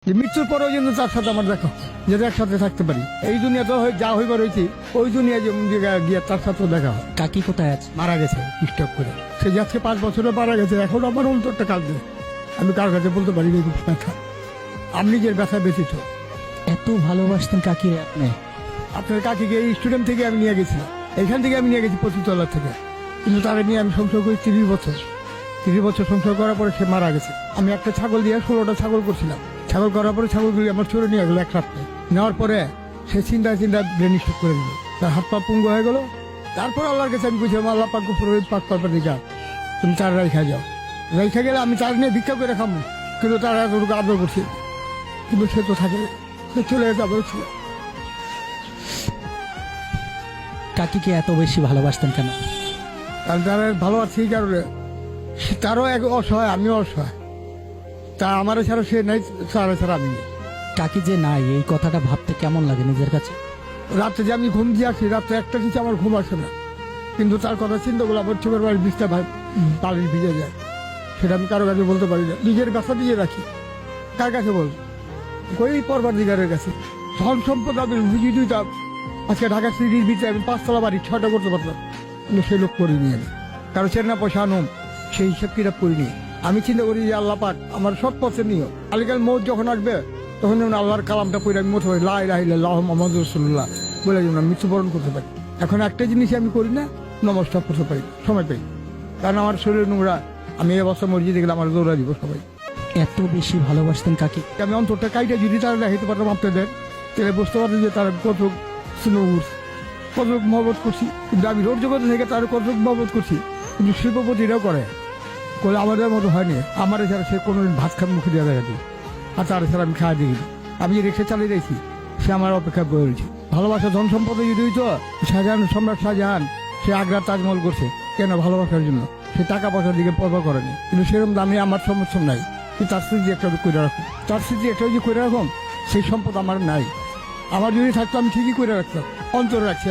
যে মৃত্যুর পরেও যেন তার সাথে আমার দেখা যেটা একসাথে থাকতে পারি। এই দুনিয়া তো যা হইবার হয়েছি, ওই দুনিয়া গিয়ে তার সাথেও দেখা হয়। কাকি কোথায় আছে? মারা গেছে স্ট্রোক করে। সে আজকে 5 বছরে মারা গেছে। এখন আমার অন্তরটা কাঁদছে। আমি কার কাছে বলতে পারি খুব ব্যথা। আমি নিজের ব্যথা ব্যথিত। এত ভালোবাসতেন কাকি আপনি? আপনার কাকিকে এই স্টুডেন্ট থেকে আমি নিয়ে গেছিলাম। এখান থেকে আমি নিয়ে গেছি 25 তলার থেকে। কিন্তু তারা নিয়ে আমি সংসার করি 30 বছর। 30 বছর সংসার করার পরে সে মারা গেছে। আমি একটা ছাগল দিয়ে 16টা ছাগল করছিলাম। ছাগল করার পরে ছাগলগুলি আমার চোরে নিয়ে গেলো এক রাত্রে। নেওয়ার পরে সে চিন্তা ব্রেন স্ট্রোক করে দিল। তার হাত পা পুঙ্গ হয়ে গেল। তারপর আল্লাহর কাছে আমি বুঝলাম, আল্লাহ পাক পাক পারপার দিকে তুমি তার রেখা যাও। রেখা গেলে আমি তার নিয়ে ভিক্ষা করে খাবো। কিন্তু তারা এতটুকু আদর করছি। কিন্তু সে তো থাকে, সে চলে যেতে আবার ছিল। কাকিকে এত বেশি ভালোবাসতেন কেন? কারণ তারা ভালো আছে এই কারণে, তারও এক অসহায়, আমিও অসহায়। তা আমার ছাড়া সে নাই, তারা ছাড়া আমি নেই। কাকি যে নাই, এই কথাটা ভাবতে কেমন লাগে নিজের কাছে? রাত্রে যে আমি ঘুম দিয়ে আসি, রাত্রে একটা কিছু আমার ঘুম আসে না। কিন্তু তার কথা চিন্তা করলে আমার চোখের বাড়ির বিষটা পালিশ ভিজে যায়। সেটা আমি কারো কাছে বলতে পারি না। নিজের ব্যথা দিয়ে রাখি। কার কাছে বল? ওই পরবর্তীকারের কাছে। ধন সম্পদ আমি বুঝি দিতাম। আজকে ঢাকা সিটির ভিতরে আমি 5 তলা বাড়ি 6টা করতে পারতাম। কিন্তু সেই লোক করিনি আমি। কারো চেনা পয়সা আনুম, সেই হিসাব কিতাব করিনি। আমি চিন্তা করি যে আল্লাহ পাক আমার সৎ পথে নিও। আলিকাল মৌত যখন আসবে তখন যেমন আল্লাহর কালামটা পড়ে আমি মতো লা ইলাহা ইল্লাল্লাহ মুহাম্মাদুর রাসূলুল্লাহ বলে যেমন আমি মৃত্যুবরণ করতে পারি। এখন একটা জিনিসই আমি করি না, নমস্কার করতে পারি, সময় পাই। কারণ আমার শরীর নোংরা। আমি এই অবস্থা মসজিদে গেলে আমার দৌড়া দিব সবাই। এত বেশি ভালোবাসতেন কাকি? আমি অন্তরটা কাইটা যদি তারা দেখাইতে পারতাম আপনাদের, তাহলে বুঝতে পারতেন যে তারা কত স্নো কত মহব্বত করছি। কিন্তু আমি রোড জগতে থেকে তার কত মহব্বত করছি। কিন্তু শিল্পপতিরাও করে আমাদের মতো হয়নি। আমার ছাড়া সে কোনোদিন ভাত খান মুখে দেওয়া দেখাতি। আর তার ছাড়া আমি খাওয়া দিই। আমি যে রিক্সা চালিয়ে দিয়েছি, সে আমার অপেক্ষা করেছি। ভালোবাসা ধন সম্পদে যদি হইতো, শাহজাহান, সম্রাট শাহজাহান সে আগ্রা তাজমহল করছে কেন? ভালোবাসার জন্য। সে টাকা পয়সার দিকে পরবা করেনি। কিন্তু সেরকম দামে আমার সমর্থন নাই। তার স্মৃতি একটা করে রাখুন, তার স্মৃতি একটা যে করে রাখুন, সেই সম্পদ আমার নাই। আমার যদি থাকতো আমি ঠিকই করে রাখতাম, অন্তরে রাখছি।